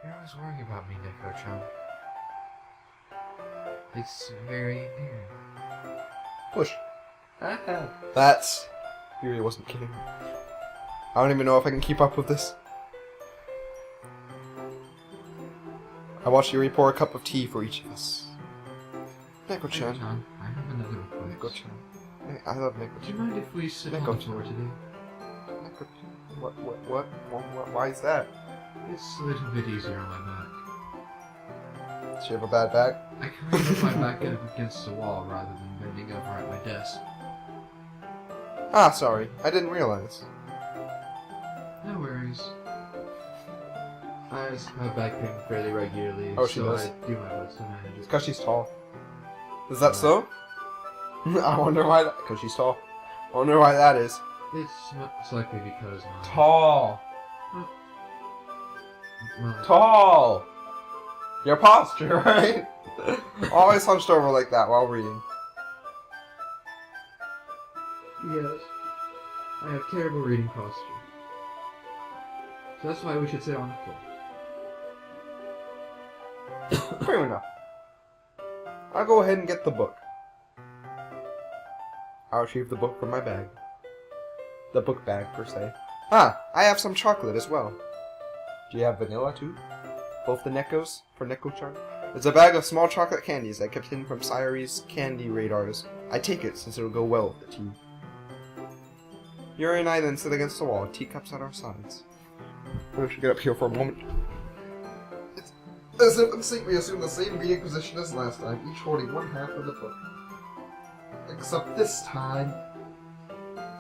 You're always worrying about me, Neko-chan. It's very endearing. Push. That's... Yuri wasn't kidding. I don't even know if I can keep up with this. I watched Yuri pour a cup of tea for each of us. Neko-chan. Neko-chan, I have another request. Neko-chan. I love Neko-chan. Do you mind if we sit on the floor today? Neko-chan. What? Why is that? It's a little bit easier on my back. Does she have a bad back? I can put my back up against the wall rather than bending over at my desk. Ah, sorry. I didn't realize. No worries. I have back pain fairly regularly, Oh, she so does? I do my best to manage It's it. because she's tall. Is that so? I wonder why that... Because she's tall. I wonder why that is. It's most likely because my... Tall. Well, Tall! Your posture, right? Always hunched over like that while reading. yes. I have terrible reading posture. So that's why we should sit on the floor. Fair enough. I'll go ahead and get the book. I'll retrieve the book from my bag. The book bag, per se. Ah, I have some chocolate as well. Do you have vanilla, too? Both the Nekos for Neko-chan? It's a bag of small chocolate candies I kept hidden from Sayori's candy radars. I take it since it'll go well with the tea. Yuri and I then sit against the wall, teacups at our sides. I should get up here for a moment. As if in sync, we assume the same reading position as last time, each holding one half of the book. Except this time,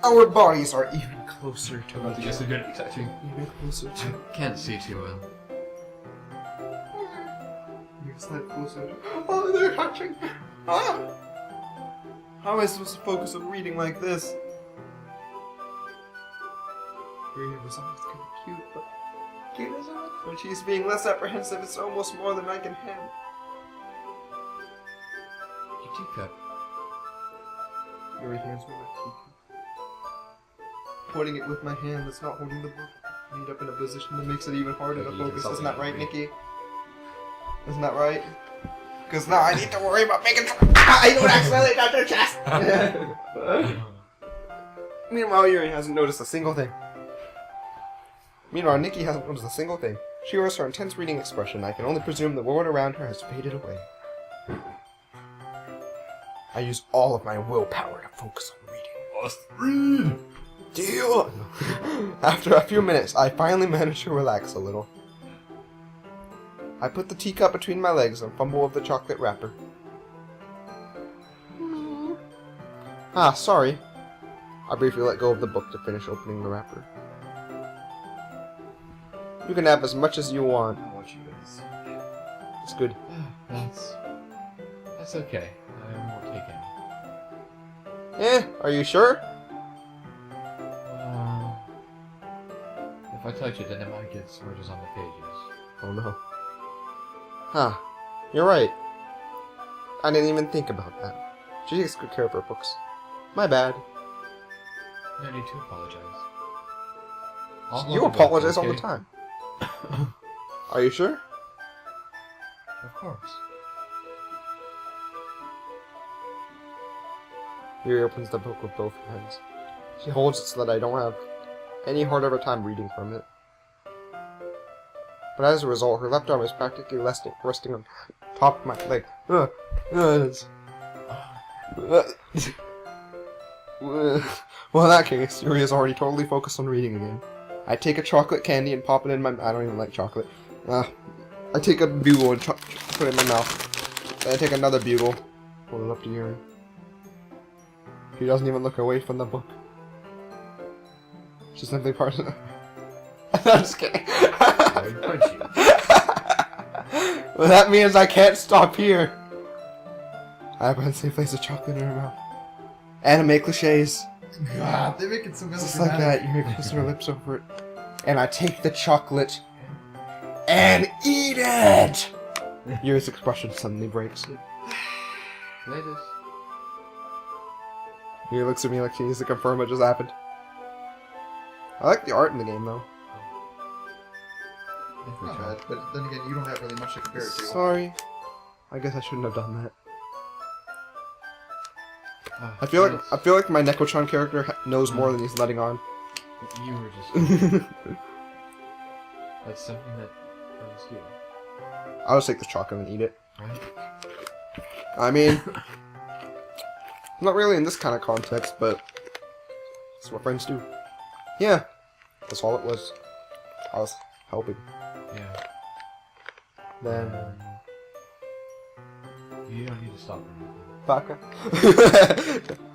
our bodies are even closer to each other. Good at touching. Even closer to... I can't see too well. You're slightly closer. Oh, they're touching! Ah! How am I supposed to focus on reading like this? Rita was always kind of cute, but cute as hell. When she's being less apprehensive, it's almost more than I can handle. Your teacup. Yuri hands me my teacup. Holding it with my hand that's not holding the book. Made up in a position that makes it even harder to focus. Isn't that right, Nikki? Isn't that right? Because now I need to worry about making sure I don't accidentally touch her chest! Meanwhile, Yuri hasn't noticed a single thing. Meanwhile, Nikki hasn't noticed a single thing. She wears her intense reading expression. I can only presume the world around her has faded away. I use all of my willpower to focus on reading. Must read! Deal! After a few minutes, I finally manage to relax a little. I put the teacup between my legs and fumble with the chocolate wrapper. Ah, sorry. I briefly let go of the book to finish opening the wrapper. You can have as much as you want. I want you guys. It's good. That's okay. I won't take any. Are you sure? If I touch it, then it might get smudges on the pages. Oh no. Huh. You're right. I didn't even think about that. She takes good care of her books. My bad. No need to apologize. You apologize all the time. Are you sure? Of course. Yuri opens the book with both hands. She holds it so that I don't have any hard of a time reading from it. But as a result, her left arm is practically resting on top of my leg. Well, in that case, Yuri is already totally focused on reading again. I take a chocolate candy and pop it in my... I don't even like chocolate. I take a bugle and put it in my mouth. Then I take another bugle. Hold it up to Yuri. She doesn't even look away from the book. She simply parts it. I'm just kidding. I would punch you. Well, that means I can't stop here. I happily place a chocolate in her mouth. Anime cliches. God, they make it so Just like that, Yuri closes her lips over it. And I take the chocolate and eat it! Yuri's expression suddenly breaks. Latest. Yuri looks at me like she needs to confirm what just happened. I like the art in the game, though. think we Not tried. bad, but then again, you don't have really much to compare it to. Sorry. I guess I shouldn't have done that. Ah, I feel yes. like my Neko-chan character knows more than he's letting on. You were just. That's something that was you. I'll just take this chocolate and eat it. Right? I mean, not really in this kind of context, but that's what friends do. Yeah, that's all it was. I was helping. Yeah. Then You don't need to stop me. Baka.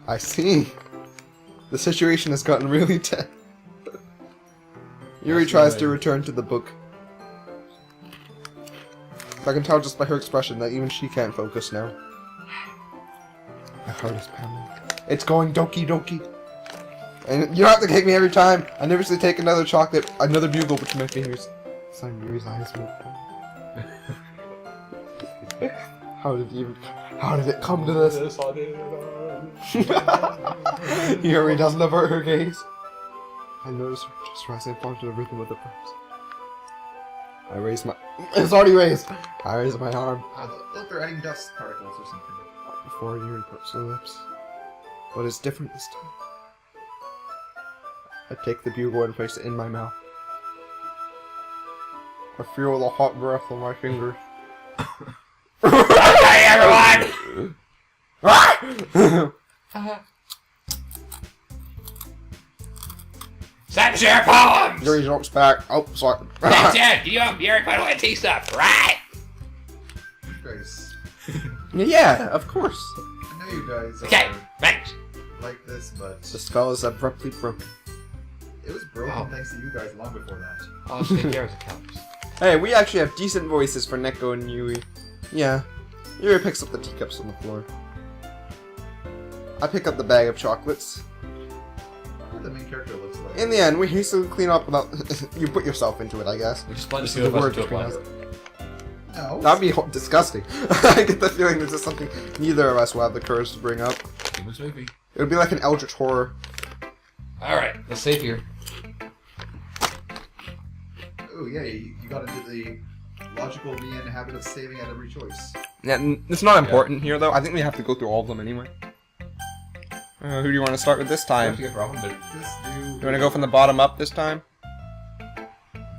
I see. The situation has gotten really tense. Yuri That's tries right. to return to the book. I can tell just by her expression that even she can't focus now. My heart is pounding. It's going Doki Doki. And you don't have to take me every time. I nervously take another chocolate, another bugle between my fingers. Son, Yuri's eyes move. How did it come to this? Yuri doesn't avert her gaze. I notice her just rising upon to the rhythm of the drums. I raise my... It's already raised! I raise my arm. Look, they're adding dust particles or something. Before Yuri puts her lips. But it's different this time. I take the bugle and place it in my mouth. I feel the hot breath on my fingers. Hey everyone! It's time to share poems! Yuri jumps back. Oh, sorry. That's it! You have Yuri put away tea stuff, right? Guys, Yeah, of course. I know you guys Okay, are thanks. like this, but The spell is abruptly broken. it was broken Oh. thanks to you guys long before that. I'll just take care of the counts. Hey, we actually have decent voices for Neko and Yui. Yeah. Yuri picks up the teacups on the floor. I pick up the bag of chocolates. What the main character looks like. In the end, we hastily clean up without... you put yourself into it, I guess. We just blend This the is two the of us word into a between blender. us. No. That'd be disgusting. I get the feeling this is something neither of us will have the courage to bring up. Humans maybe. It would be like an eldritch horror. Alright, let's save here. Oh yeah, you got into the logical Vian habit of saving at every choice. Yeah, it's not important here, though. I think we have to go through all of them anyway. Who do you want to start with this I time? have to get problem, but This dude. You want to go from the bottom up this time?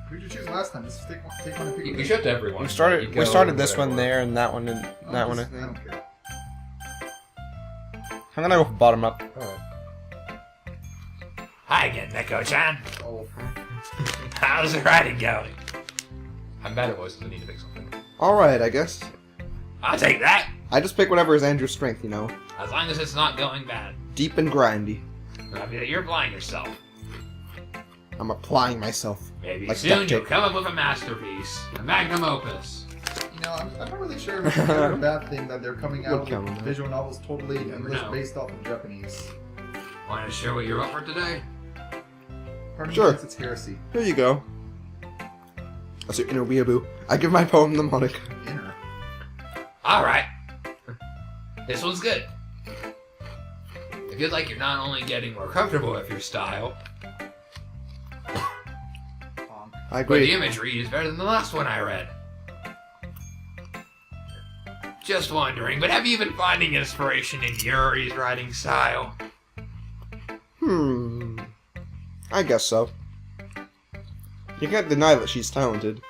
Who did you choose last time? Just take one and pick you one. should to everyone. We You started go this one whatever. there, and that one, and that one, I I think. don't care. I'm gonna go from bottom up. Alright. Hi again, Neko-chan. Oh, How's the writing going? I'm bad at voices, I need to pick something. Alright, I guess. I'll take that, I just pick whatever is Andrew's strength, you know. as long as it's not going bad. Deep and grindy. Happy that you're applying yourself. I'm applying myself. Maybe Like soon duct you'll tape. come up with a masterpiece, a magnum opus. you know, I'm not really sure if it's a good or bad thing that they're coming out Would count on with that. visual novels totally never English know. based off of Japanese. Want to share what you're up for today? Part of me Sure. thinks it's heresy. Here you go. That's your inner weeaboo. I give my poem the moniker. Inner. Alright. This one's good. I feel like you're not only getting more comfortable with your style, I but the agree. imagery is better than the last one I read. Just wondering, but have you been finding inspiration in Yuri's writing style? I guess so. You can't deny that she's talented.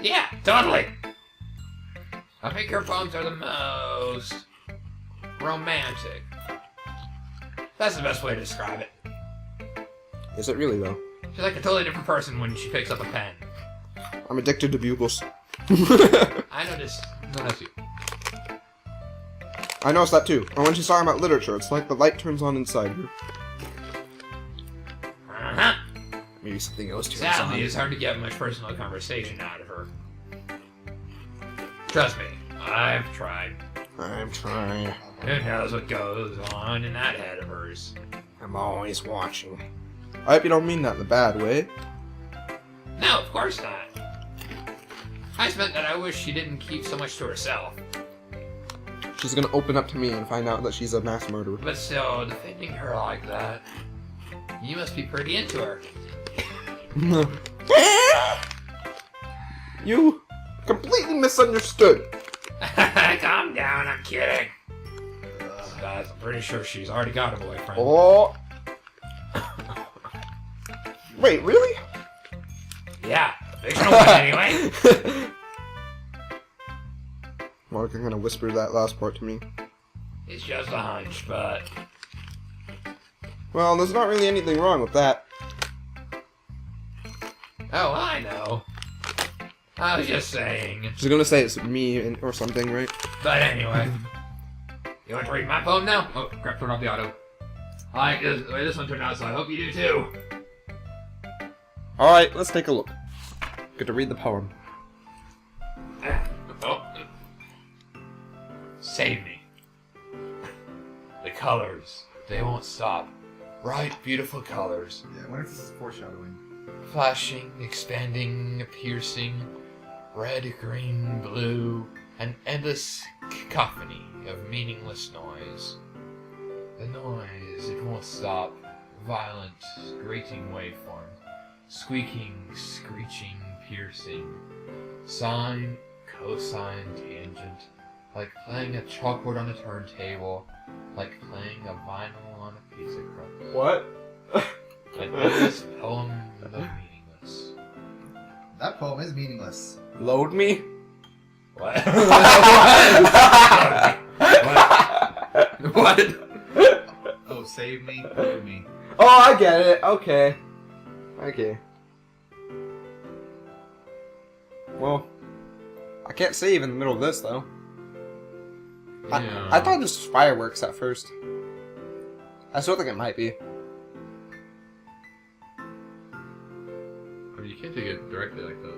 Yeah, totally. I think her poems are the most romantic. That's the best way to describe it. Is it really, though? She's like a totally different person when she picks up a pen. I'm addicted to bugles. I noticed. No, that's you. I noticed that too. And when she's talking about literature, it's like the light turns on inside her. Uh-huh. Maybe something else turns Sadly, on. it's hard to get much personal conversation out of her. Trust me, I've tried. I'm trying. Who knows what goes on in that head of hers? I'm always watching. I hope you don't mean that in a bad way. No, of course not. I just meant that I wish she didn't keep so much to herself. She's gonna open up to me and find out that she's a mass murderer. But still, defending her like that, you must be pretty into her. You completely misunderstood. Calm down, I'm kidding. Guys, I'm pretty sure she's already got a boyfriend. Oh. Wait, really? Yeah, a fictional one anyway. Mark, you're gonna whisper that last part to me. It's just a hunch, but... Well, there's not really anything wrong with that. Oh, I know. I was just saying. She's gonna say it's me or something, right? But anyway. You want to read my poem now? Oh, crap, turn off the auto. I like the way this one turned out, so I hope you do too. Alright, let's take a look. Get to read the poem. Oh. Save me. The colors, they won't stop. Bright, beautiful colors. Yeah, I wonder if this is foreshadowing. Flashing, expanding, piercing, red, green, blue, an endless cacophony of meaningless noise. The noise, it won't stop. Violent, grating waveform. Squeaking, screeching, piercing. Sine, cosine, tangent. Like playing a chalkboard on a turntable. Like playing a vinyl on a pizza crust. What? An endless poem of meaningless. That poem is meaningless. Load me? What? What? Oh, save me, save me. Oh, I get it. Okay. Okay. Well, I can't save in the middle of this, though. Yeah. I thought this was fireworks at first. I still think it might be. I mean, you can't take it directly like that.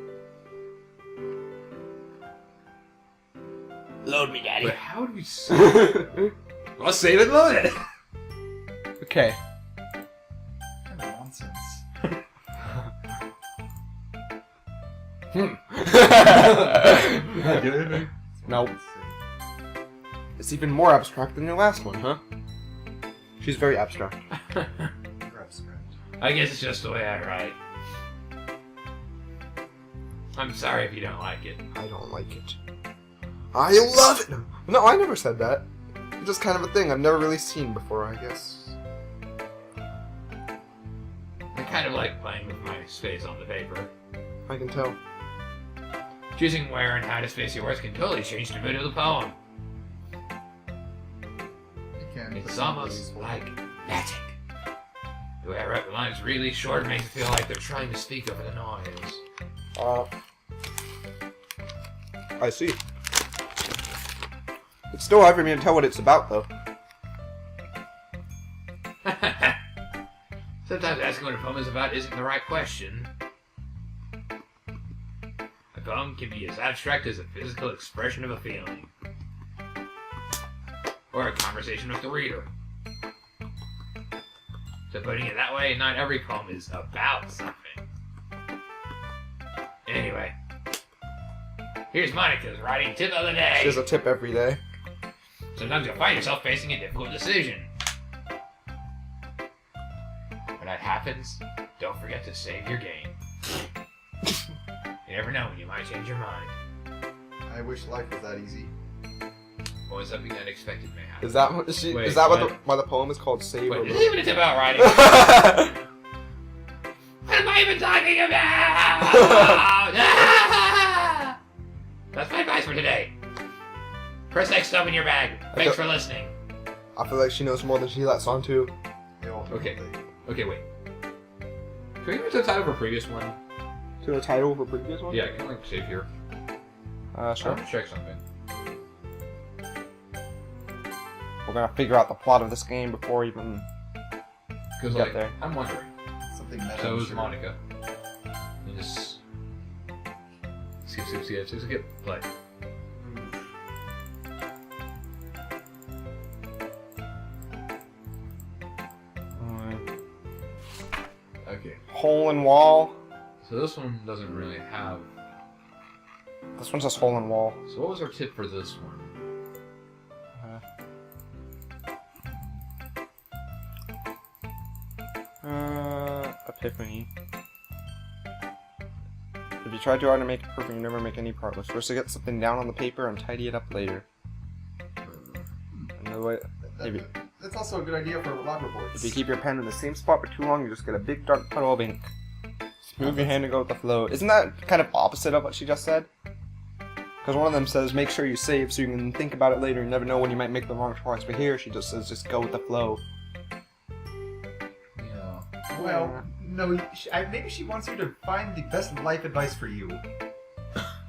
Load me, daddy. But how do we save? I'll save and load it. Okay. What kind of nonsense. Get anything? Nope. It's even more abstract than your last one, huh? She's very abstract. You're abstract. I guess it's just the way I write. I'm sorry if you don't like it. I don't like it. I love it! No, I never said that. It's just kind of a thing I've never really seen before, I guess. I kind of like playing with my space on the paper. I can tell. Choosing where and how to space your words can totally change the mood of the poem. You can. It's almost like magic. The way I write the lines really short makes it feel like they're trying to speak over the noise. I see. It's still hard for me to tell what it's about, though. Sometimes asking what a poem is about isn't the right question. A poem can be as abstract as a physical expression of a feeling. Or a conversation with the reader. So putting it that way, not every poem is about something. Anyway. Here's Monica's writing tip of the day. She has a tip every day. Sometimes you'll find yourself facing a difficult decision. When that happens, don't forget to save your game. You never know when you might change your mind. I wish life was that easy. Or something unexpected may happen. Is that what she? Wait, is that what? why the poem is called Save? Wait, or is it even a tip about writing? What am I even talking about? That's my advice for today. Press X up in your bag. Thanks for listening. I feel like she knows more than she lets on to. They all Okay. play. Okay, wait. Can we get to the title of a previous one? To the title of a previous one? Yeah, can I like save here? I Sure. want to check something. We're gonna figure out the plot of this game before even Because get like, there. I'm wondering. Something meta. So I'm is sure. Monica. And just skip, play. Okay. Hole in wall. So this one doesn't really have. This one's just hole in wall. So what was our tip for this one? Epiphany. If you try too hard to make it perfect, you never make any progress. First, to get something down on the paper and tidy it up later. And the way, maybe. That's also a good idea for lab reports. If you keep your pen in the same spot for too long, you just get a big dark puddle of ink. Move your hand and go with the flow. Isn't that kind of opposite of what she just said? Because one of them says, make sure you save so you can think about it later. You never know when you might make the wrong choice. But here, she just says, just go with the flow. Yeah. Well, no, maybe she wants you to find the best life advice for you.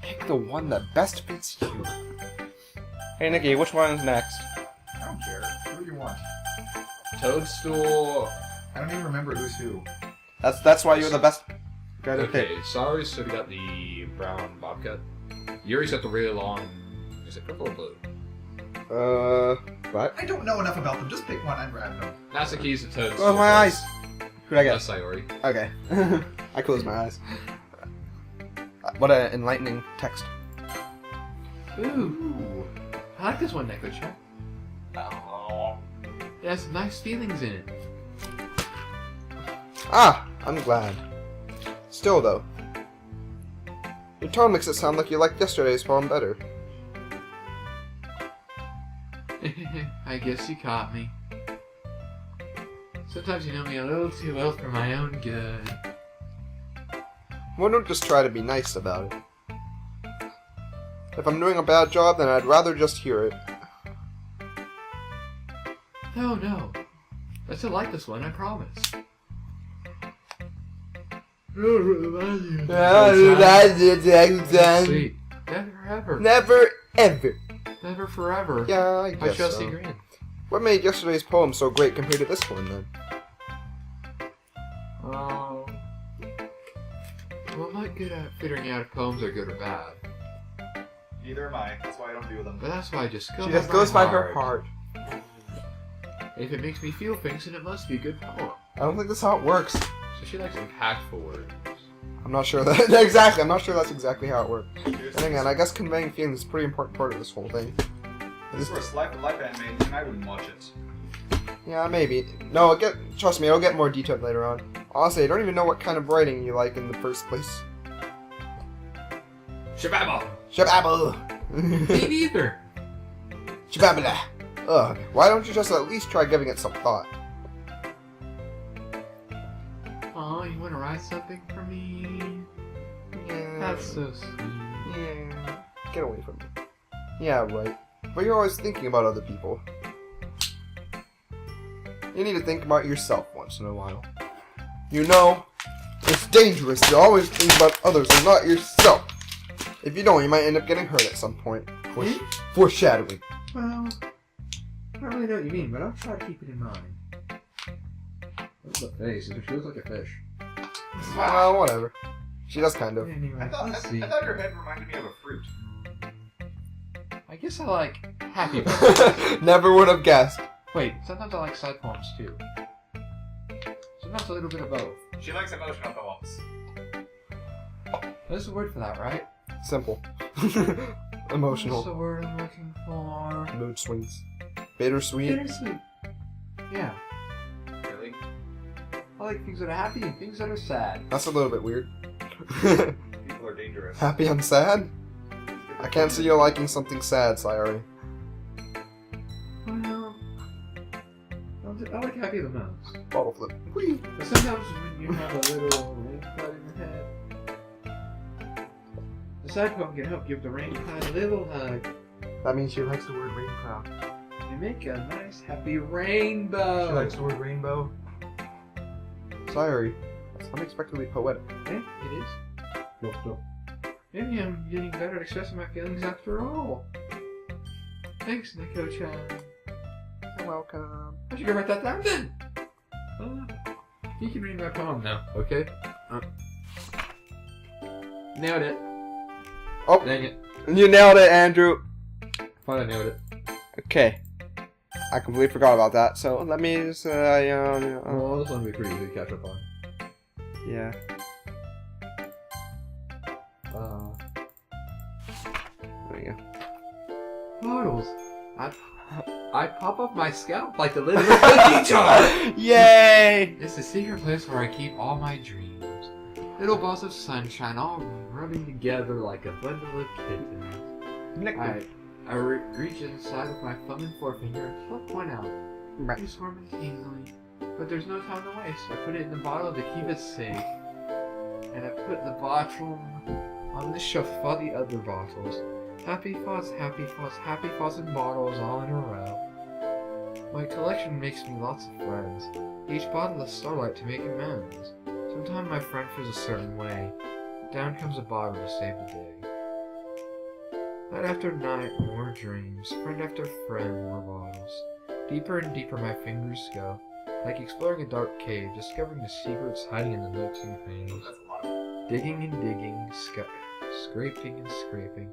Pick the one that best fits you. Hey, Nikki, which one is next? I don't care. Who do you want? Toadstool. I don't even remember who's who. That's why you're the best guy to pick. Okay, sorry, so we got the brown bobcat. Yuri's got the really long. Is it purple or blue? What? I don't know enough about them. Just pick one and random. Natsuki's the Toadstool. Oh, my eyes! Who'd I get? That's Sayori. Okay. I closed my eyes. What an enlightening text. Ooh. I like this one, Neko-chan. It has some nice feelings in it. Ah, I'm glad. Still, though, your tone makes it sound like you liked yesterday's poem better. I guess you caught me. Sometimes you know me a little too well for my own good. Why don't just try to be nice about it? If I'm doing a bad job, then I'd rather just hear it. No. I still like this one, I promise. Sweet. Never ever. Never, ever. Never forever. Yeah, I By guess Chelsea so. Green. What made yesterday's poem so great compared to this one, then? Well, I'm not good at figuring out if poems are good or bad. Neither am I. That's why I don't do them. But that's why I just go She by just my goes by her heart. heart. If it makes me feel things, then it must be a good poem. I don't think that's how it works. So she likes impactful words. I'm not sure that exactly. I'm not sure that's exactly how it works. And again, I guess conveying feelings is a pretty important part of this whole thing. If this were a life anime, then I wouldn't watch it. Yeah, maybe. No, trust me, it'll get more detailed later on. Honestly, I don't even know what kind of writing you like in the first place. Shababble! Shababble! Me neither! Shababala! Ugh, why don't you just at least try giving it some thought? Oh, you want to write something for me? Yeah. That's so sweet. Yeah. Get away from me. Yeah, right. But you're always thinking about other people. You need to think about yourself once in a while. You know, it's dangerous to always think about others and not yourself. If you don't, you might end up getting hurt at some point. Foreshadowing. Well, I don't really know what you mean, but I'll try to keep it in mind. What's the face? It feels like a fish. Well, whatever. She does kind of. Anyway, I thought your head reminded me of a fruit. I guess I like happy. Never would have guessed. Wait, sometimes I like side poems too. Sometimes a little bit of both. She likes emotional poems. There's a word for that, right? Simple. What's Emotional. the word I'm looking for? Mood swings. Bittersweet. Bittersweet. Yeah. Really? I like things that are happy and things that are sad. That's a little bit weird. People are dangerous. Happy and sad? I can't see you liking something sad, Sayori. Well, I like happy the most. Bottle flip. But sometimes when you have a little rain cloud in your head, the side poem can help give the rain cloud a little hug. That means she likes the word rain cloud. You make a nice happy rainbow. She likes the word rainbow. Sayori, that's unexpectedly poetic. Eh? It is. No. Maybe I'm getting better at expressing my feelings after all. Thanks, Neko-chan. You're welcome. I should go write that down then. You can read my poem now, okay? Nailed it. Oh, Dang it. you nailed it, Andrew. Thought I nailed it. Okay. I completely forgot about that, so let me just, Well, this one will be pretty easy to catch up on. yeah. There you go. Bottles. I pop up my scalp like the lid of a cookie jar. Yay! It's the secret place where I keep all my dreams. Little balls of sunshine all rubbing together like a bundle of kittens. I reach inside with my thumb and forefinger and pluck one out. It's warm and tingly, but there's no time to waste. I put it in the bottle to keep it safe. And I put the bottle on the shelf with all the other bottles. Happy thoughts, happy thoughts, happy thoughts in bottles all in a row. My collection makes me lots of friends. Each bottle is starlight to make amends. Sometimes my friend feels a certain way. Down comes a bottle to save the day. Night after night, more dreams. Friend after friend, more bottles. Deeper and deeper my fingers go. Like exploring a dark cave, discovering the secrets hiding in the nooks and crannies. Digging and digging, scraping and scraping.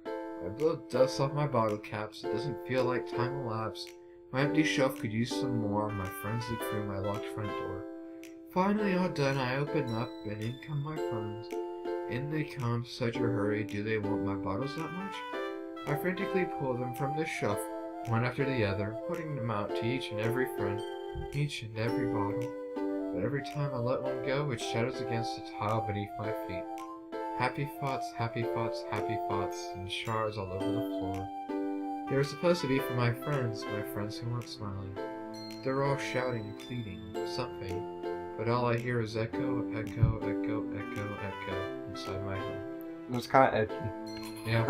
I blow dust off my bottle caps. It doesn't feel like time elapsed. My empty shelf could use some more. My friends look through my locked front door. Finally all done, I open up, and in come my friends. In they come, such a hurry. Do they want my bottles that much? I frantically pull them from the shelf, one after the other, putting them out to each and every friend, each and every bottle. But every time I let one go, it shadows against the tile beneath my feet. Happy thoughts, happy thoughts, happy thoughts, and shards all over the floor. They were supposed to be for my friends who weren't smiling. They're all shouting and pleading, something. But all I hear is echo, echo, echo, echo, echo inside my head. It's kind of edgy. Yeah.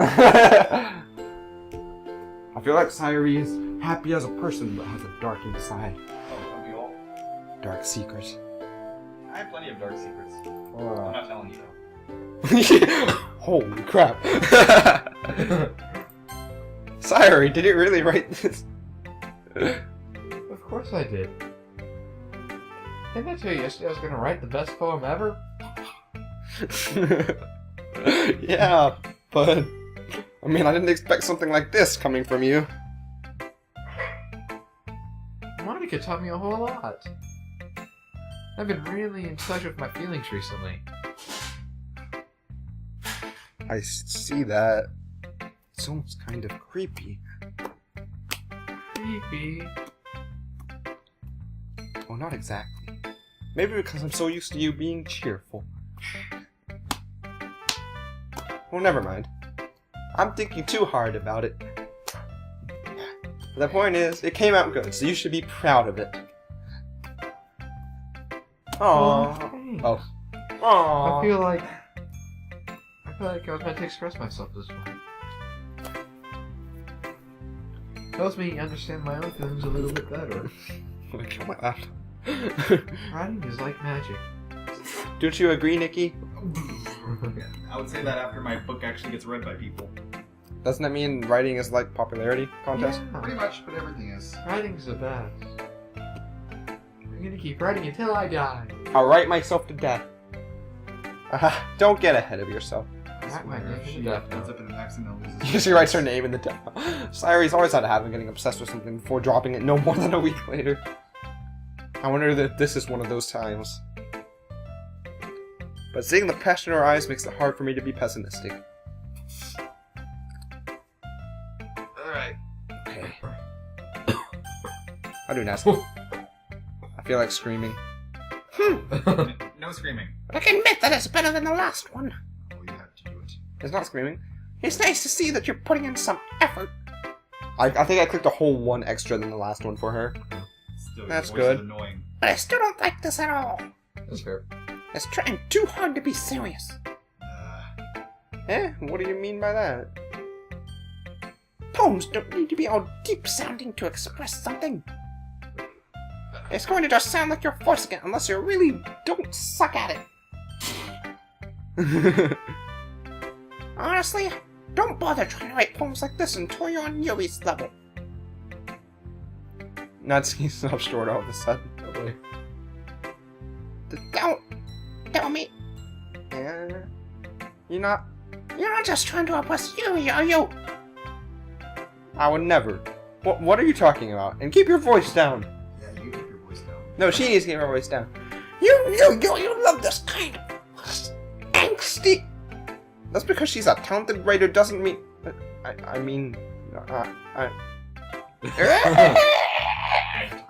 I feel like Sayuri is happy as a person, but has a dark inside. Oh, don't we all? Dark secret. I have plenty of dark secrets. I'm Oh. not telling you though. Holy crap. Sayuri, did you really write this? Of course I did. Didn't I tell you yesterday I was going to write the best poem ever? Yeah, but I mean, I didn't expect something like this coming from you. Monica taught me a whole lot. I've been really in touch with my feelings recently. I see that. It's almost kind of creepy. Creepy. Well, not exactly. Maybe because I'm so used to you being cheerful. Well, never mind. I'm thinking too hard about it. The point is, it came out good, so you should be proud of it. Aww. Thanks. Oh. Aww. I feel like I was meant to express myself this way. Helps me understand my own feelings a little bit better. Kill my laptop. Writing is like magic. Don't you agree, Nikki? I would say that after my book actually gets read by people. Doesn't that mean writing is like popularity contest? Yeah. Pretty much, but everything is. Writing's the best. I'm gonna keep writing until I die. I'll write myself to death. Don't get ahead of yourself. Write my name in She the death ends note. up in an accident and loses. She writes her name in the death. Sayuri's always had a habit of getting obsessed with something before dropping it no more than a week later. I wonder if this is one of those times. But seeing the passion in her eyes makes it hard for me to be pessimistic. Alright. Okay. I do nasty. I feel like screaming. No screaming. I can admit that it's better than the last one. Oh, you have to do it. It's not screaming. It's nice to see that you're putting in some effort. I think I clicked a whole one extra than the last one for her. Still, That's your voice is good. Annoying. But I still don't like this at all. That's fair. It's trying too hard to be serious. What do you mean by that? Poems don't need to be all deep sounding to express something. It's going to just sound like you're forcing it unless you really don't suck at it. Honestly, don't bother trying to write poems like this until you're on Yuri's level. Natsuki stopped short all of a sudden. Don't tell me. You're not just trying to impress Yuri, are you? I would never. What are you talking about? And keep your voice down. Yeah, you keep your voice down. No, she needs to keep her voice down. You love this kind of angsty. That's because she's a talented writer doesn't mean. I mean. I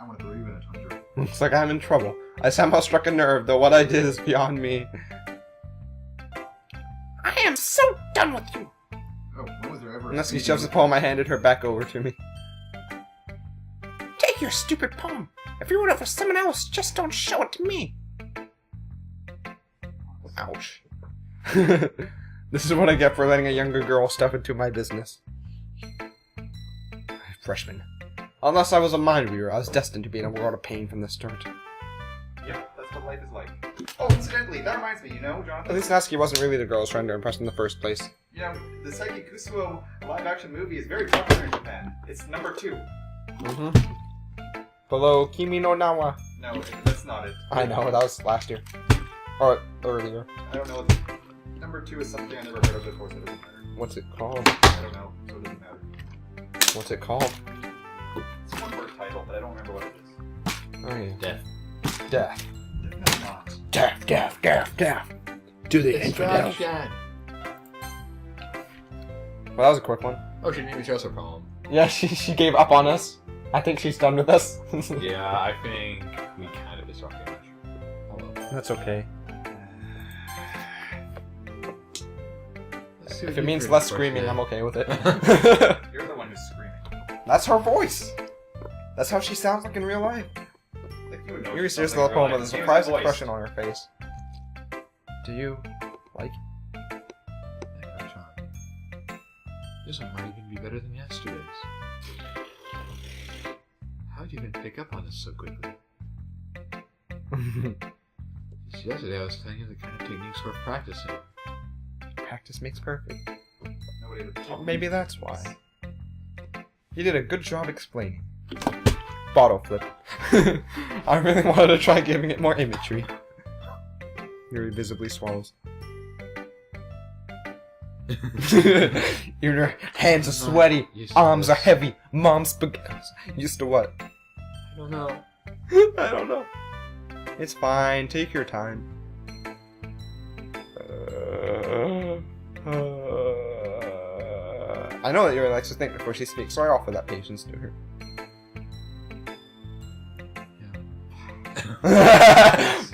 want to throw you in a tundra. Looks like I'm in trouble. I somehow struck a nerve, though what I did is beyond me. am so done with you. Oh, when was there ever? And Nusky shoves the poem I handed her back over to me. Take your stupid poem. If you want it for someone else, just don't show it to me. Ouch. This is what I get for letting a younger girl step into my business. Freshman. Unless I was a mind reader, I was destined to be in a world of pain from the start. Yeah, that's what life is like. Oh, incidentally, that reminds me, At Jonathan. least Natsuki wasn't really the girl I was trying to impress in the first place. The Psyche Kusuo live-action movie is very popular in Japan. It's number 2. Mm-hmm. Below Kimi no Nawa. No, that's not it. I know, that was last year. Or earlier. I don't know. Number 2 is something I never heard of before, so it doesn't matter. What's it called? I don't know, so it doesn't matter. What's it called? It's a one-word title, but I don't remember what it is. Oh yeah. Death. Death. Definitely not. Death, death, death, death. To the infidels. Well, Well, that was a quick one. oh, she didn't even show us her poem. Yeah, she gave up on us. I think she's done with us. Yeah, I think we kind of disrupted her. Oh well. That's okay. Let's see what If it you means bring less for screaming, today. I'm okay with it. You're the one who's screaming. That's her voice. That's how she sounds like in real life. Like you would know. Yuri she stares sounds at the like poem with a real life. surprised Use your voice. expression on her face. Do you like Yeah, John. This one might even be better than yesterday's. How'd you even pick up on this so quickly? Just yesterday I was telling you the kind of techniques worth practicing. Practice makes perfect? Nobody would Well, maybe that's why. You did a good job explaining. Bottle flip. I really wanted to try giving it more imagery. Yuri visibly swallows. Your hands are sweaty, arms are heavy, mom's spaghetti. Used to what? I don't know. I don't know. It's fine, take your time. I know that Yuri likes to think before she speaks, so I offer that patience to her.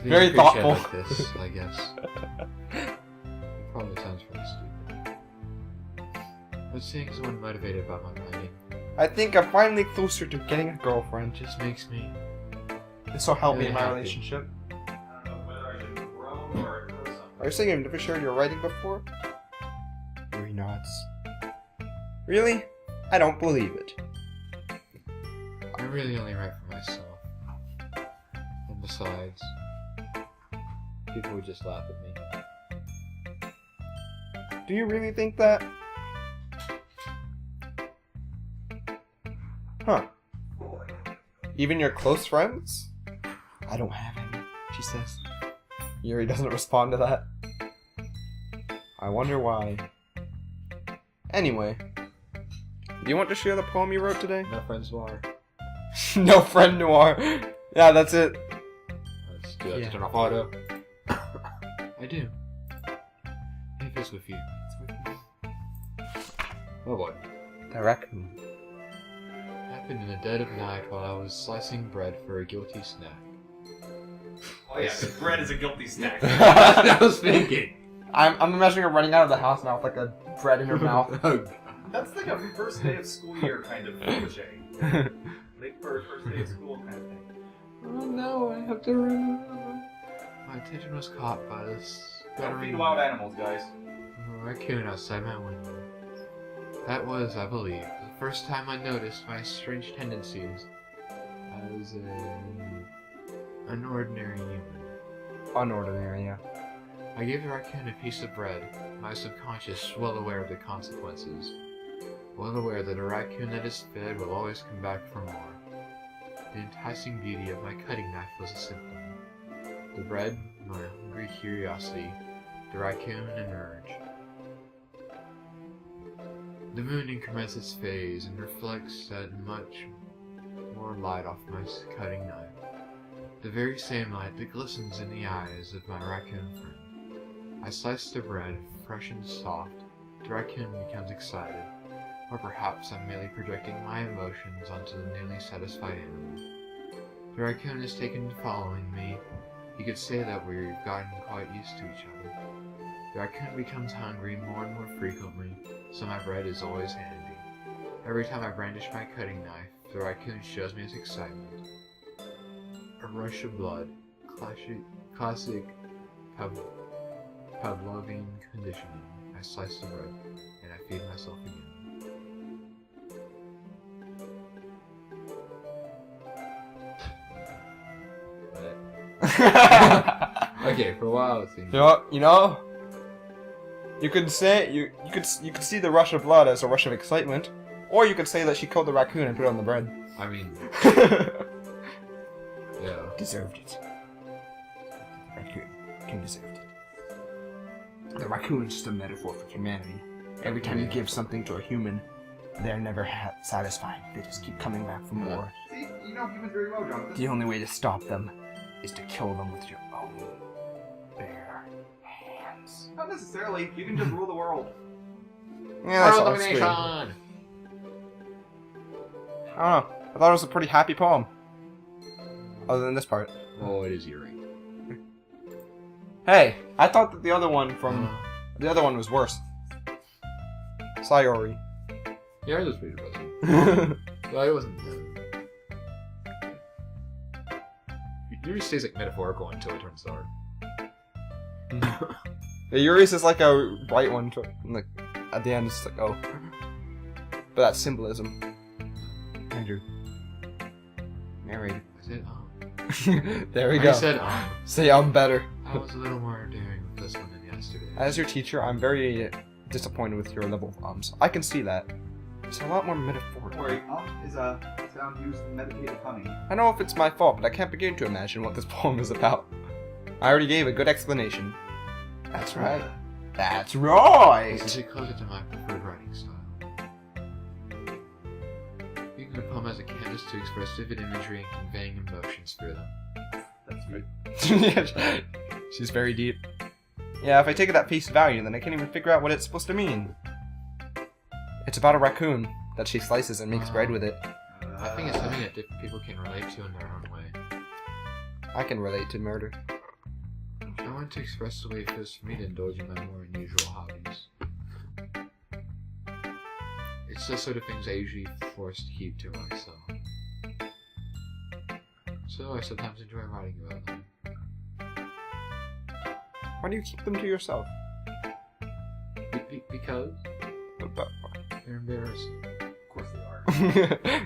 Very Being thoughtful. appreciated like this, I guess. It probably sounds pretty stupid. But seeing someone motivated by my writing I think I'm finally closer to getting a girlfriend. just makes me. This will help me in Really my happy. relationship. I don't know whether I should grow or grow something. Are you saying you've never shared your writing before? Yuri nods. Really? I don't believe it. I really only write for myself. And besides, people would just laugh at me. Do you really think that? Huh. Even your close friends? I don't have any, she says. Yuri doesn't respond to that. I wonder why. Anyway, do you want to share the poem you wrote today? No friends noir. No friend noir. Yeah, that's it. Let's do that Yeah. to turn off auto. I do. If it's with you. It's with me. Oh boy. The raccoon. Happened in the dead of night while I was slicing bread for a guilty snack. Oh yeah, the bread is a guilty snack. That's what I was thinking. I'm imagining her running out of the house now with like a bread in her mouth. That's like a first day of school year kind of cliche. Like for a first day of school kind of thing. Oh no, I have to remember. My attention was caught by this Don't feed wild animals, guys. raccoon outside my window. That was, I believe, the first time I noticed my strange tendencies as an ordinary human. Unordinary, yeah. I gave the raccoon a piece of bread, my subconscious well aware of the consequences. Well aware that a raccoon that is fed will always come back for more. The enticing beauty of my cutting knife was a symptom. The bread, my hungry curiosity, the raccoon, an urge. The moon increments its phase and reflects that much more light off my cutting knife. The very same light that glistens in the eyes of my raccoon friend. I slice the bread, fresh and soft. The raccoon becomes excited. Or perhaps I'm merely projecting my emotions onto the newly satisfied animal. The raccoon is taken to following me. You could say that we've gotten quite used to each other. The raccoon becomes hungry more and more frequently, so my bread is always handy. Every time I brandish my cutting knife, the raccoon shows me his excitement. A rush of blood, classic Pavlovian conditioning. I slice the bread, and I feed myself again. Okay, for a while it seems. You could say you could see the rush of blood as a rush of excitement, or you could say that she killed the raccoon and put it on the bread. I mean, yeah. Deserved it. The raccoon deserved it. The raccoon is just a metaphor for humanity. Every time you give something to a human, they're never satisfied. They just keep coming back for more. See, you know humans very well, Jonathan. The only way to stop them is to kill them with your own bare hands. Not necessarily. You can just rule the world. Yeah, that's World all sweet. domination! I don't know. I thought it was a pretty happy poem. Other than this part. Oh, it is eerie. Hey, I thought that the other one was worse. Sayori. Yeah, it was pretty depressing. Well, it wasn't. It usually stays like metaphorical until it turns dark. Yeah, Yuri's is like a bright one. Like at the end, it's like oh, but that's symbolism. Andrew, narrate. I said, There we I go. said, Say I'm better. I was a little more daring with this one than yesterday. As your teacher, I'm very disappointed with your level of ums. I can see that. It's a lot more metaphorical. Worry, is a sound used in meditative humming. I know if it's my fault, but I can't begin to imagine what this poem is about. I already gave a good explanation. That's right. That's right! This is closer to my preferred writing style. Using a poem as a canvas to express vivid imagery and conveying emotions through them. That's right. Yeah, she's very deep. Yeah, if I take it at face value, then I can't even figure out what it's supposed to mean. It's about a raccoon that she slices and makes bread with it. I think it's something that different people can relate to in their own way. I can relate to murder. I want to express the way it feels for me to indulge in my more unusual hobbies. It's the sort of things I usually forced to keep to myself. So I sometimes enjoy writing about them. Why do you keep them to yourself? Because they're embarrassing. Of course they are.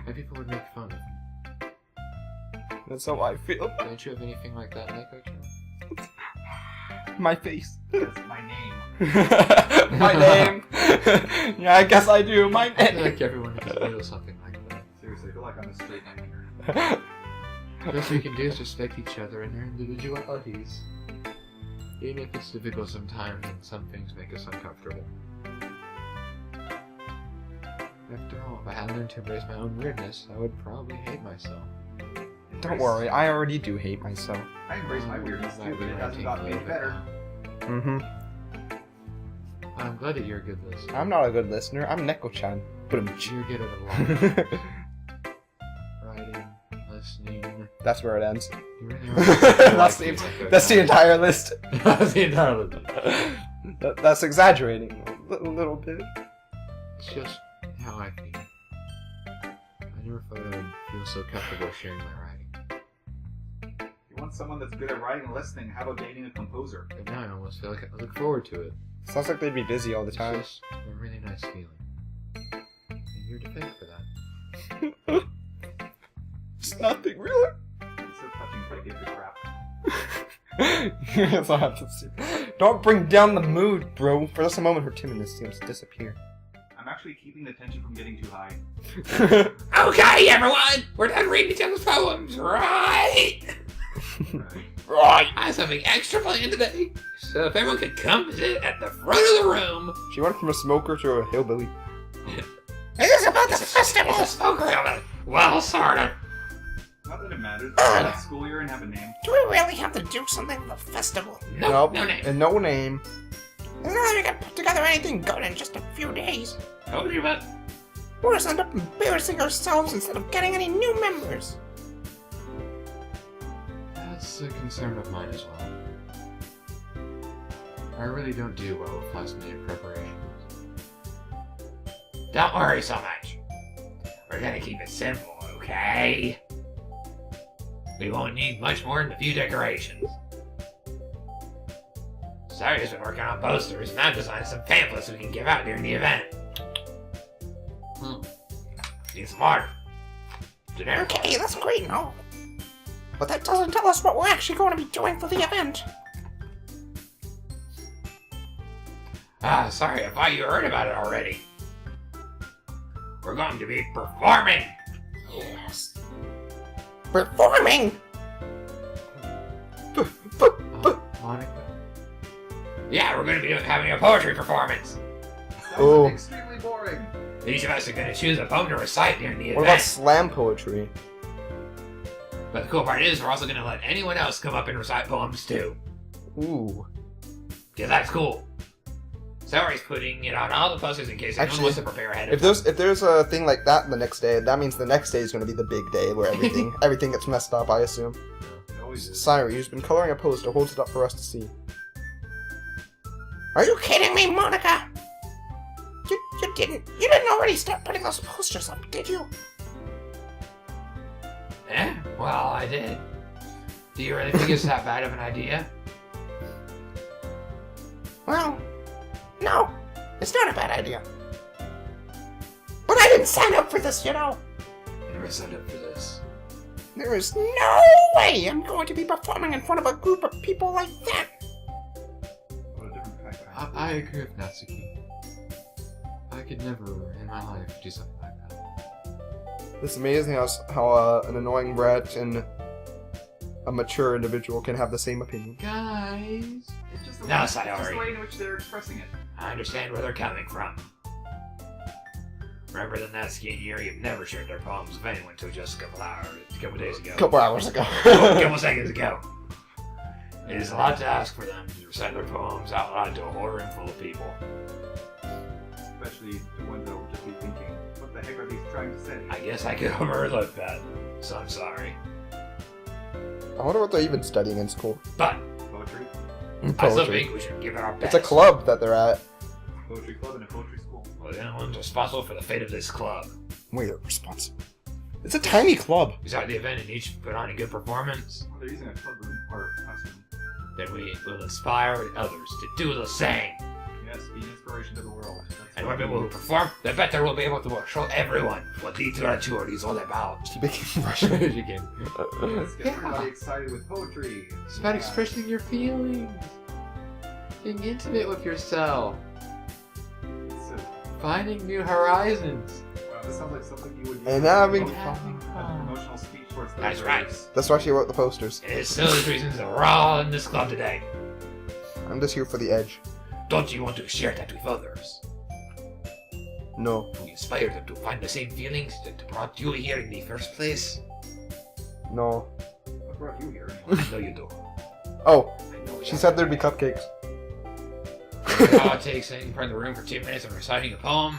And people would make fun of me. That's how I feel. Don't you have anything like that, Neko-chan? My face. That's my name. My name. Yeah, I guess I do. My I feel name. like everyone has a little something like that. Seriously, I feel like I'm a straight man here. The best we can do is respect each other and their individualities. Even if it's difficult sometimes and some things make us uncomfortable. After all, if I hadn't learned to embrace my own weirdness, I would probably hate myself. Don't worry, I already do hate myself. I embrace my weirdness too, but it hasn't gotten me any better. Mm-hmm. I'm glad that you're a good listener. I'm not a good listener. I'm Neko-chan. But You're good at a lot. Writing, listening. That's where it ends. You really are. That's the entire list. That's the entire list. That's exaggerating a little bit. It's just how I feel. I never thought I would feel so comfortable sharing my writing. You want someone that's good at writing and listening, how about dating a composer? But now I almost feel like I look forward to it. Sounds like they'd be busy all the It's time. just a really nice feeling. And you're to thank for that. It's nothing, really. It's so touching if I give you crap. Yes, I have to see. Don't bring down the mood, bro. For just a moment, her timidness seems to disappear. I'm actually keeping the tension from getting too high. Okay, everyone! We're done reading each other's poems, right? Right. I have something extra planned today. So if everyone could come visit at the front of the room. She went from a smoker to a hillbilly. Is this about the festival? Okay, well, sort of. Not that it matters. It's school year and have a name. Do we really have to do something for the festival? Nope, Nope. no name. And no name. It's not like we can put together anything good in just a few days. Told you about. We'll just end up embarrassing ourselves instead of getting any new members. That's a concern of mine as well. I really don't do well with last minute preparations. Don't worry so much. We're gonna keep it simple, okay? We won't need much more than a few decorations. Sary's been working on posters, and I've designed some pamphlets we can give out during the event. Need some water. Generic. Okay, that's great and all. But that doesn't tell us what we're actually going to be doing for the event. Ah, sorry, I thought you heard about it already. We're going to be performing! Yes. Performing! Monica? Yeah, we're going to be having a poetry performance. Oh. Extremely boring. Each of us are going to choose a poem to recite during the What about event. slam poetry? But the cool part is, we're also going to let anyone else come up and recite poems too. Ooh. Because that's cool. Sary's putting it on all the posters in case anyone Actually, wants to prepare ahead of If time. there's a thing like that the next day, that means the next day is going to be the big day where everything gets messed up, I assume. It always is. Sire, who's been coloring a poster, holds it up for us to see. Are you kidding me, Monica? You didn't already start putting those posters up, did you? Well, I did. Do you really think it's that bad of an idea? Well, no, it's not a bad idea. But I didn't sign up for this, you know. I never signed up for this. There is no way I'm going to be performing in front of a group of people like that. What a different fact. I agree with Natsuki. I could never in my life do something like that. It's amazing how an annoying brat and a mature individual can have the same opinion. Guys! It's just the No, way, it's just Sayori. the way in which they're expressing it. I understand where they're coming from. Remember that Natsuki and Yuri have never shared their poems with anyone until just a couple days ago. Couple hours ago. A couple seconds ago. It is a lot to ask for them to recite their poems out loud to a whole room full of people. Especially the ones that will just be thinking, what the heck are these trying to say? I guess I could overlook that, so I'm sorry. I wonder what they're even studying in school. But Poetry? I still think we should give it our best. It's a club that they're at. Poetry club and a poetry school. We're the only ones responsible for the fate of this club. We're responsible. It's a tiny club. We start the event and each put on a good performance. Well, they're using a club room or classroom. Then we will inspire others to do the same. Yes, be an inspiration to the world. That's And what when people who perform, the better we'll be able to show everyone what literature is all about. She became Russian. Again. Let's get everybody excited with poetry. It's about expressing your feelings. Being intimate with yourself. So, Finding new horizons. wow, this sounds like something you would use And having as fun. an emotional speech towards the That's readers. That's why she wrote the posters. It is still those reasons that we're all in this club today. I'm just here for the edge. Don't you want to share that with others? No. To inspire them to find the same feelings that brought you here in the first place? No. What brought you here? I know you do. Oh, I know she said there'd be cupcakes. All it takes in front of the room for 2 minutes of reciting a poem.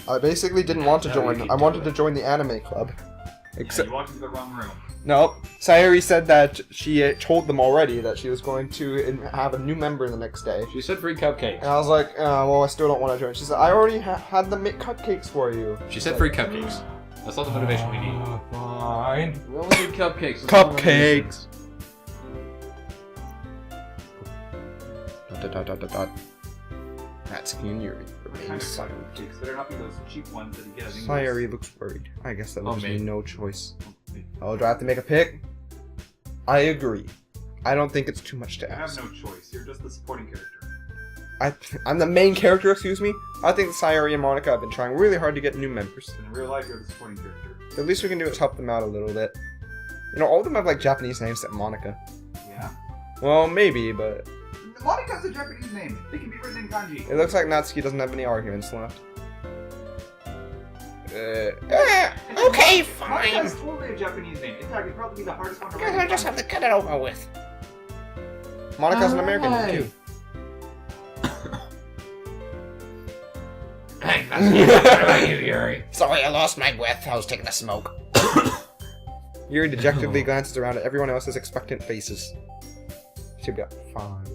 I basically didn't want to join. I wanted to join the anime club. Yeah, Except, you walked into the wrong room. no. Sayori said that she told them already that she was going to have a new member the next day. She said free cupcakes. And I was like, well, I still don't want to join. She said, I already had them make cupcakes for you. She said free cupcakes. That's all the motivation we need. Fine. We only need cupcakes. That's all the Cupcakes. Natsuki and Yuri What remain kind of silent. cupcakes? Better not be those cheap ones that you get at Ingles. Sayori looks worried. I guess that Oh, leaves me me. no choice. You Oh, do I have to make a pick? I agree. I don't think it's too much to have ask. no choice. You're just the supporting character. I'm the main character, excuse me. I think Sayori and Monica have been trying really hard to get new members. And in real life, you're the supporting character. The least we can do is help them out a little bit. You know, all of them have like Japanese names except Monica. Yeah. Well, maybe, but Monika's a Japanese name. They can be written in kanji. it looks like Natsuki doesn't have any arguments left. Okay, fine. Monika's totally a Japanese name. In fact, it'd probably be the hardest one to Guess write. I just have to get it over with. Monica's an American name too. Hey, what about you, Yuri? Sorry, I lost my breath. I was taking a smoke. Yuri dejectedly glances around at everyone else's expectant faces. She'll be fine.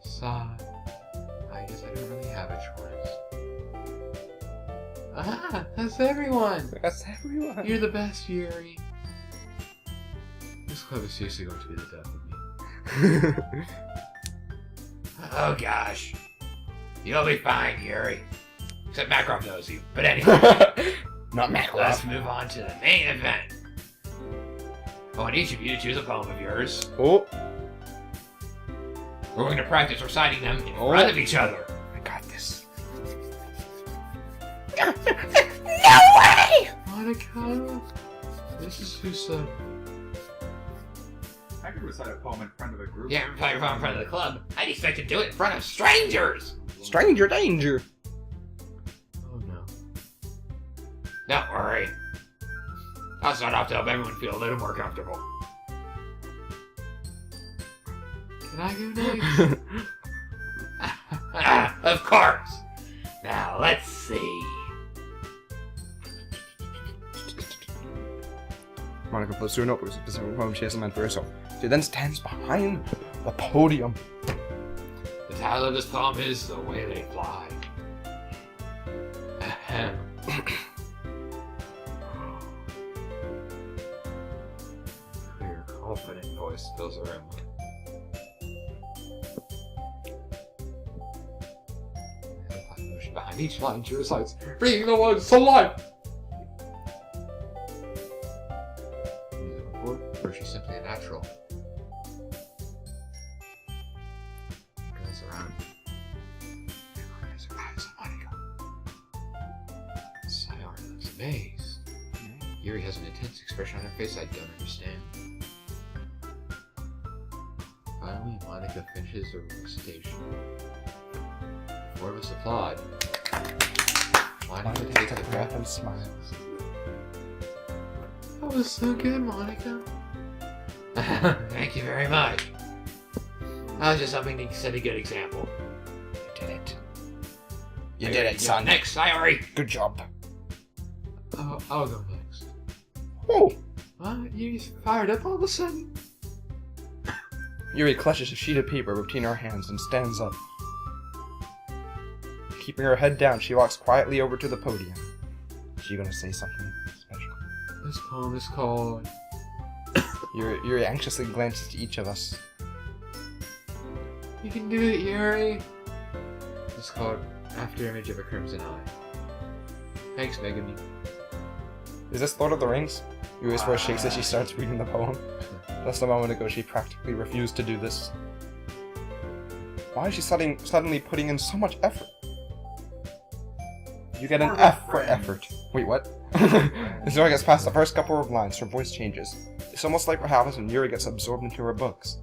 Sigh. I guess I don't really have a choice. Ah, that's everyone! That's everyone. You're the best, Yuri. This club is seriously going to be the death of me. Oh gosh. You'll be fine, Yuri. Except Makarov knows you. But anyway, Not Makarov. let's move on to the main event. I want each of you to choose a poem of yours. Oh, We're going to practice reciting them in front of each other. I got this. No way! Monica? This is who said. I could recite a poem in front of a group. Yeah, in front of the club. I'd expect to do it in front of strangers. Stranger danger. Oh no. Don't worry. I'll start off to help everyone feel a little more comfortable. Can I go next? Of course. Now let's see. Monica puts through a notebook with a specific poem she has in mind for herself. She then stands behind the podium. The title of this poem is The Way They Fly. Ahem. Clear, confident voice fills the room. The motion behind each line she recites, bringing the words to life. Music report, or is she simply a natural? Goes around. Everyone has her eyes on Monica. Sayori looks amazed. Yuri has an intense expression on her face I don't understand. Finally, Monica finishes her recitation. Four of us applaud. Monica takes a breath and smiles. That was so good, Monica. Thank you very much. I was just hoping to set a good example. You did it. You Here did you it, go. son. Next, Sayori. Good job. I'll go next. Oh! What? Yuri's fired up all of a sudden? Yuri clutches a sheet of paper between her hands and stands up. Keeping her head down, she walks quietly over to the podium. Is she gonna say something special? This poem is called... Yuri anxiously glances to each of us. You can do it, Yuri! It's called After Image of a Crimson Eye. Thanks, Megami. Is this Lord of the Rings? Yuri's voice shakes as she starts reading the poem. Just a moment ago, she practically refused to do this. Why is she suddenly putting in so much effort? You get an F for effort. Wait, what? As Yuri gets past the first couple of lines, her voice changes. It's almost like what happens when Yuri gets absorbed into her books.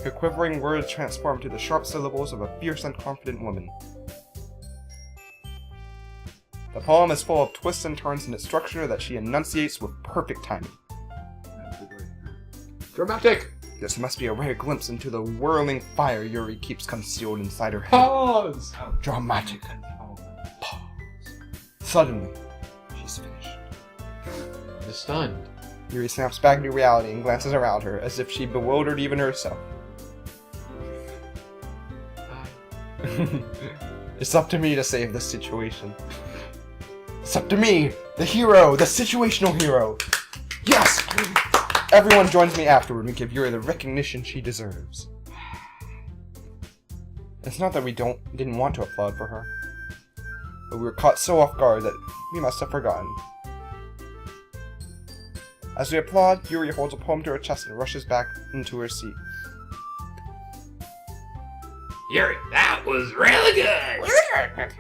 Her quivering words transform to the sharp syllables of a fierce and confident woman. The poem is full of twists and turns in its structure that she enunciates with perfect timing. Dramatic! This must be a rare glimpse into the whirling fire Yuri keeps concealed inside her head. Pause! Dramatic. Pause. Suddenly, she's finished. I'm stunned. Yuri snaps back to reality and glances around her as if she bewildered even herself. It's up to me to save this situation. It's up to me, the hero, the situational hero. Yes! Everyone joins me afterward and give Yuri the recognition she deserves. It's not that we didn't want to applaud for her, but we were caught so off guard that we must have forgotten. As we applaud, Yuri holds a poem to her chest and rushes back into her seat. Yuri, that was really good.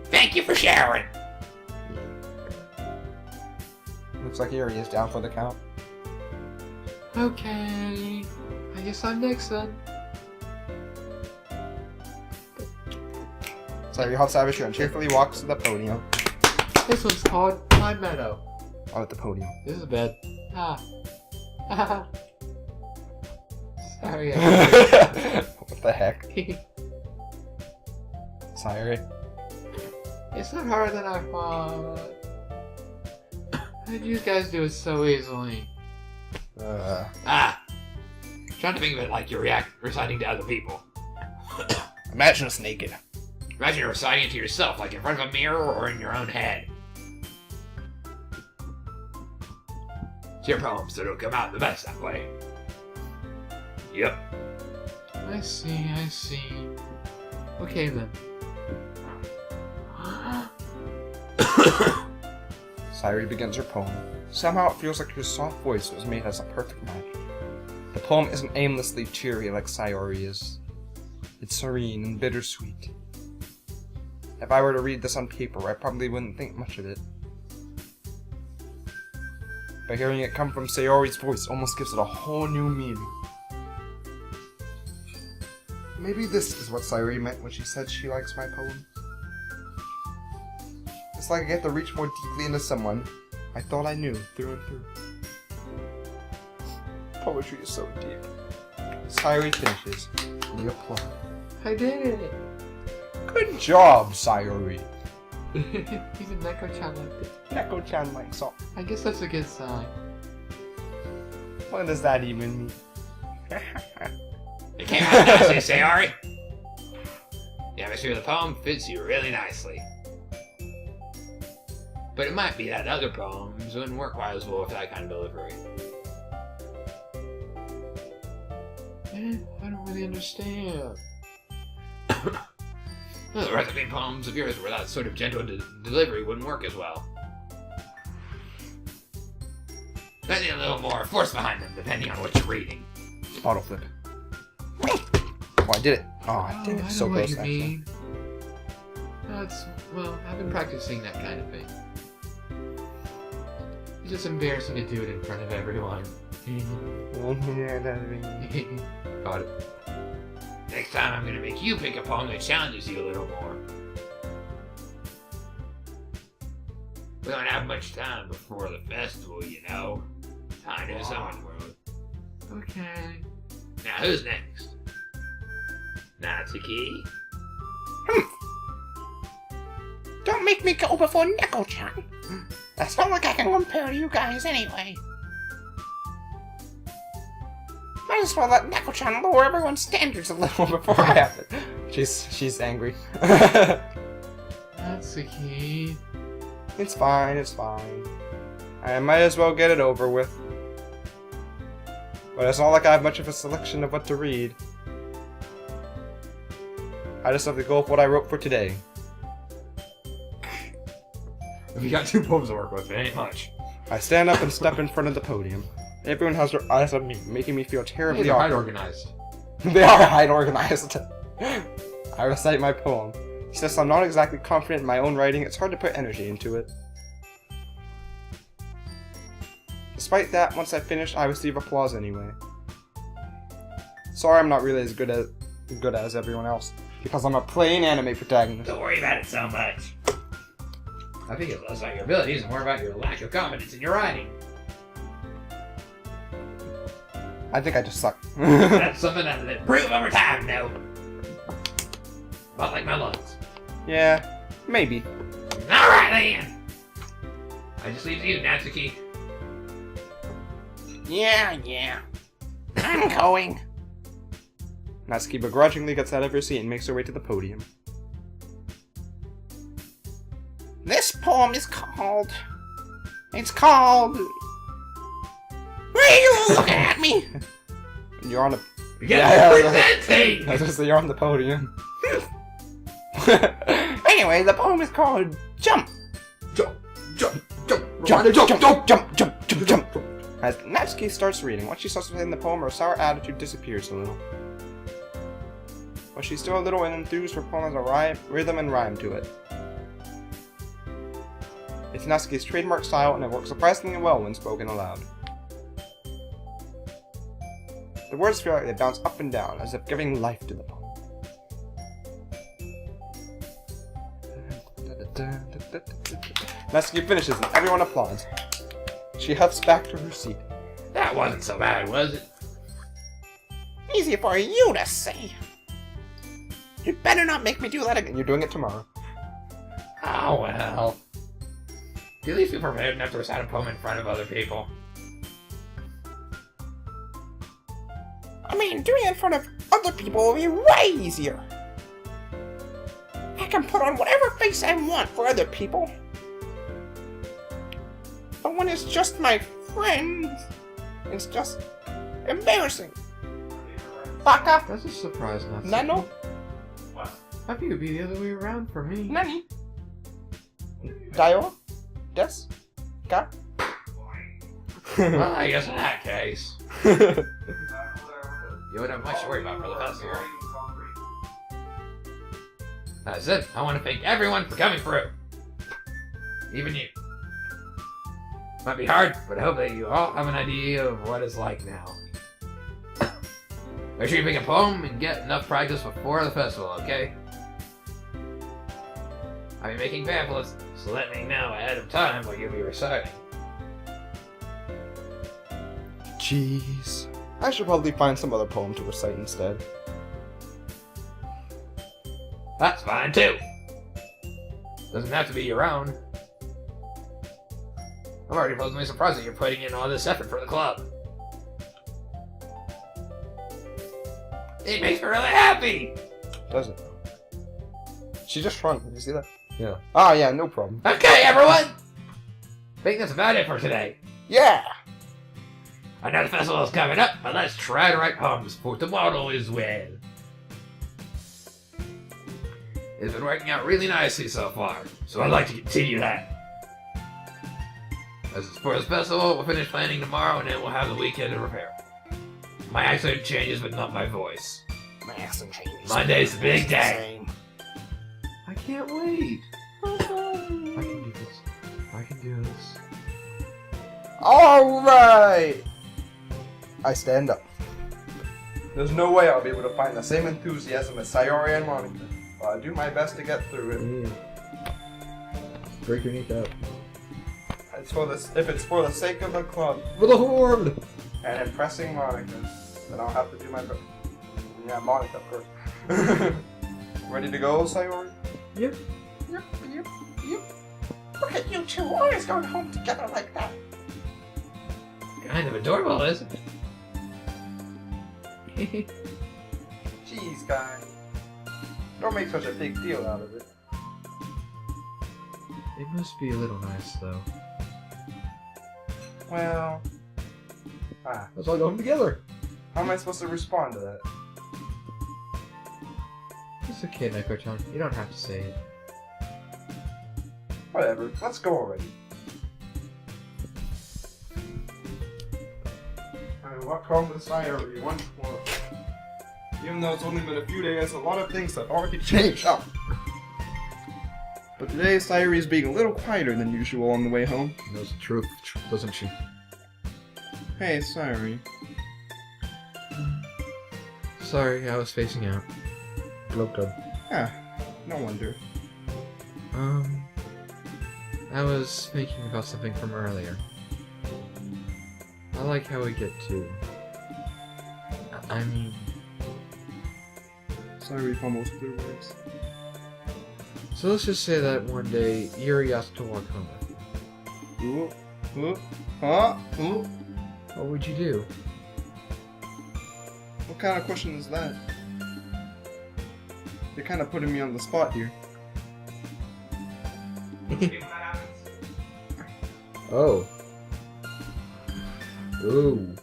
Thank you for sharing. Looks like Yuri is down for the count. Okay. I guess I'm next then. So Yuri hops out of her chair and cheerfully walks to the podium. This one's called My Meadow. Oh, at the podium. This is bad. Ah. Sorry. What the heck? Sorry. It's not harder than I thought. How did you guys do it so easily? Trying to think of it like you're reciting to other people. Imagine us naked. Imagine you're reciting it to yourself, like in front of a mirror or in your own head. It's your poem, so it'll come out the best that way. Yep. I see, I see. Okay then. Sayori begins her poem. Somehow it feels like her soft voice was made as a perfect match. The poem isn't aimlessly cheery like Sayori is. It's serene and bittersweet. If I were to read this on paper, I probably wouldn't think much of it. But hearing it come from Sayori's voice almost gives it a whole new meaning. Maybe this is what Sayori meant when she said she likes my poem. It's like I get to reach more deeply into someone I thought I knew through and through. Poetry is so deep. Sayori finishes. We applaud. I did it! Good job, Sayori. Even Neko-chan liked it. Neko-chan likes all. I guess that's a good sign. What does that even mean? It came out nicely, Sayori. The atmosphere of the poem fits you really nicely. But it might be that other poems wouldn't work quite as well with that kind of delivery. I don't really understand. The recipe poems of yours where that sort of gentle delivery wouldn't work as well. I need a little more force behind them, depending on what you're reading. Auto flip. Oh, I did it. Oh, I did I it. know So what close, you actually. mean. Well, I've been practicing that kind of thing. It's just embarrassing to do it in front of everyone. Got it. Next time I'm gonna make you pick a poem that challenges you a little more. We don't have much time before the festival, you know. Time is someone's world. Okay. Now who's next? Natsuki? Don't make me go before Neko-chan. That's not like I can compare to you guys anyway. Might as well let Neko-chan lower everyone's standards a little before I have it. She's angry. That's the key. It's fine, it's fine. I might as well get it over with. But it's not like I have much of a selection of what to read. I just have to go with what I wrote for today. If you got 2 poems to work with, it ain't much. I stand up and step in front of the podium. Everyone has their eyes on me, making me feel terribly They're quite awkward. organized. They are height organized. I recite my poem. Since I'm not exactly confident in my own writing, it's hard to put energy into it. Despite that, once I finish, I receive applause anyway. Sorry I'm not really as good as everyone else, because I'm a plain anime protagonist. Don't worry about it so much. I think it's less about your abilities and more about your lack of confidence in your writing. I think I just suck. That's something that will improve over time, though. About like my lungs. Yeah, maybe. Alright then! I just leave you, Natsuki. Yeah. I'm going. Natsuki begrudgingly gets out of her seat and makes her way to the podium. This poem is called... It's called... Why are you looking at me? You're on the... Presenting! I was gonna say you're on the podium. Anyway, the poem is called Jump. Jump. As Natsuki starts reading, once she starts reading the poem, her sour attitude disappears a little. But she's still a little enthused. Her poem has a rhythm and rhyme to it. It's Natsuki's trademark style, and it works surprisingly well when spoken aloud. The words feel like they bounce up and down, as if giving life to the poem. Natsuki finishes, and everyone applauds. She huffs back to her seat. That wasn't so bad, was it? Easy for you to say. You'd better not make me do that again. You're doing it tomorrow. Oh well. Do you at least feel prepared enough to recite a poem in front of other people? I'm mean, doing it in front of other people will be way easier. I can put on whatever face I want for other people. But when it's just my friends, it's just embarrassing. Baka, That's a surprise, not Nano, What? I think it'd be the other way around for me. Nani, Dio, Des, Ka. Well, I guess in that case, you wouldn't have much to worry about for the festival. That's it. I want to thank everyone for coming through. Even you. Might be hard, but I hope that you all have an idea of what it's like now. Make sure you pick a poem and get enough practice before the festival, okay? I'll be making pamphlets, so let me know ahead of time what you'll be reciting. Jeez. I should probably find some other poem to recite instead. That's fine too. Doesn't have to be your own. I'm already pleasantly surprised that you're putting in all this effort for the club. It makes me really happy! Does it? She just shrunk. Did you see that? Yeah. Ah, yeah, no problem. Okay, everyone! I think that's about it for today. Yeah! I know the festival is coming up, but let's try to write poems for tomorrow as well. It's been working out really nicely so far, so I'd like to continue that. As for this festival, we'll finish planning tomorrow and then we'll have the weekend to prepare. My accent changes, but not my voice. My accent changes. Monday's the big day. I can't wait. I can do this. I can do this. Alright! I stand up. There's no way I'll be able to find the same enthusiasm as Sayori and Monica, but I'll do my best to get through it. Break your kneecap. If it's for the sake of the club For the horde! and impressing Monica, then I'll have to do my best. Yeah, Monica first. Ready to go, Sayori? Yep. Look at you two always going home together like that. Kind of adorable, isn't it? Jeez, guy. Don't make such a big deal out of it. It must be a little nice, though. Well... Let's all go home together. How am I supposed to respond to that? It's okay, Neko-chan. You don't have to say it. Whatever, let's go already. I walk home with Sayori once more. Even though it's only been a few days, a lot of things have already changed up. But today, Sayori is being a little quieter than usual on the way home. Knows the truth, doesn't she? Hey, Sayori. Sorry, I was facing out. Glub glub. Ah, no wonder. I was thinking about something from earlier. I like how we get to... I mean... Sayori fumbles through words. So let's just say that one day, Yuri asked to walk home with me. What would you do? What kind of question is that? You're kind of putting me on the spot here. Oh. Ooh.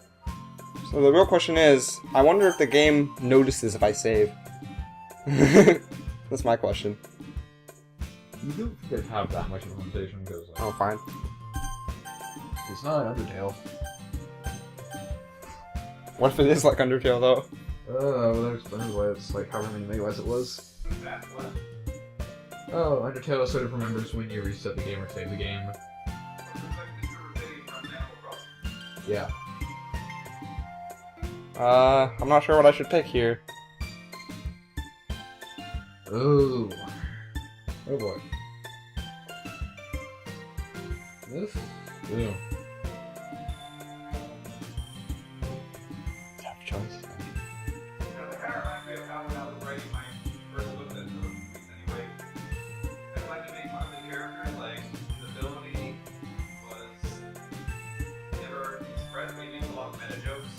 So the real question is, I wonder if the game notices if I save. That's my question. You don't have that much implementation because Oh, fine. it's not Undertale. What if it is like Undertale, though? Well, that explains why it's like however many megabytes it was. Oh, Undertale sort of remembers when you reset the game or save the game. Yeah. I'm not sure what I should pick here. Oh. Oh boy. This? Yeah. Tough choice. That kind of reminds me of how when I was writing my first book that was released anyway, I tried to make fun of the characters, like his ability was never expressed, maybe a lot of meta jokes.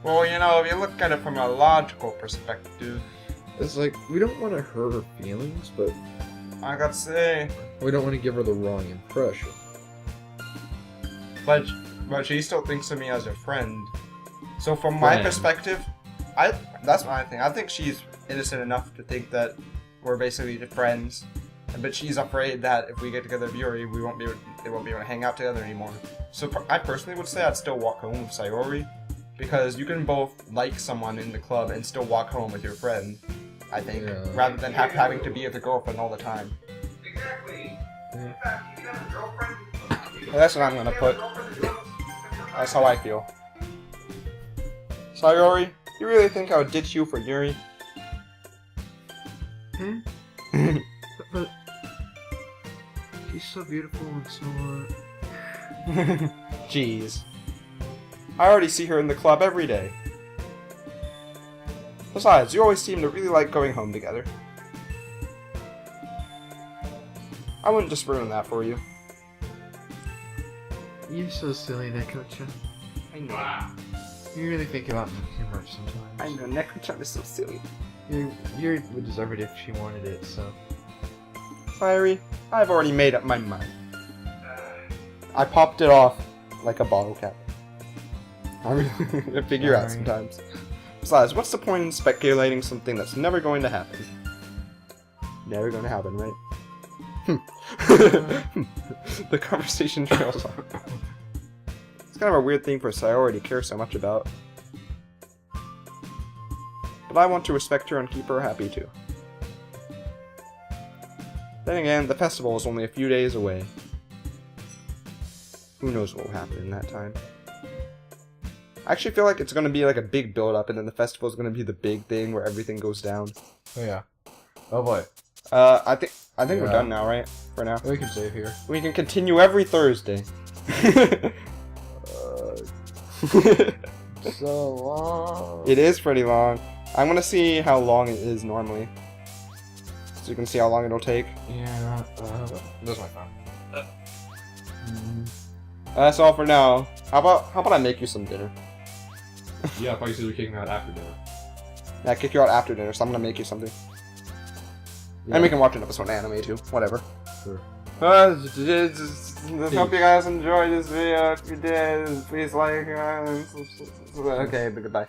Well, you know, if you look at it from a logical perspective, It's like, we don't want to hurt her feelings, but I gotta say, we don't want to give her the wrong impression. but she still thinks of me as a friend. So from my Friend. perspective, that's my thing. I think she's innocent enough to think that we're basically just friends, but she's afraid that if we get together with Yuri, they won't be able to hang out together anymore. So I personally would say I'd still walk home with Sayori, because you can both like someone in the club and still walk home with your friend, I think, Yeah. rather than having to be with the girlfriend all the time. Exactly. Yeah. In fact, you can have a girlfriend. Well, that's what I'm gonna put. That's how I feel. Sayori, you really think I would ditch you for Yuri? But she's so beautiful and smart. Jeez. I already see her in the club every day. Besides, you always seem to really like going home together. I wouldn't just ruin that for you. You're so silly, Neko-chan. I know. You really think about me too much sometimes. I know, Neko-chan is so silly. You would deserve it if she wanted it, so. Sayori, I've already made up my mind. I popped it off like a bottle cap. I really figure out Sorry. sometimes. Besides, what's the point in speculating something that's never going to happen? Never going to happen, right? The conversation trails off. It's kind of a weird thing for Sayori to care so much about. But I want to respect her and keep her happy too. Then again, the festival is only a few days away. Who knows what will happen in that time. I actually feel like it's going to be like a big build-up, and then the festival is going to be the big thing where everything goes down. Oh yeah. Oh boy. I think we're Yeah. done now, right? For now. We can save here. We can continue every Thursday. So long. It is pretty long. I'm going to see how long it is normally. So you can see how long it'll take. Yeah, that's my phone. That's all for now. How about I make you some dinner? Yeah, I thought you said you were kicking me out after dinner. Yeah, I kick you out after dinner, so I'm gonna make you something. And we can watch an episode of anime too. Whatever. Sure. Hope you guys enjoyed this video. If you did, please like. Okay, but goodbye.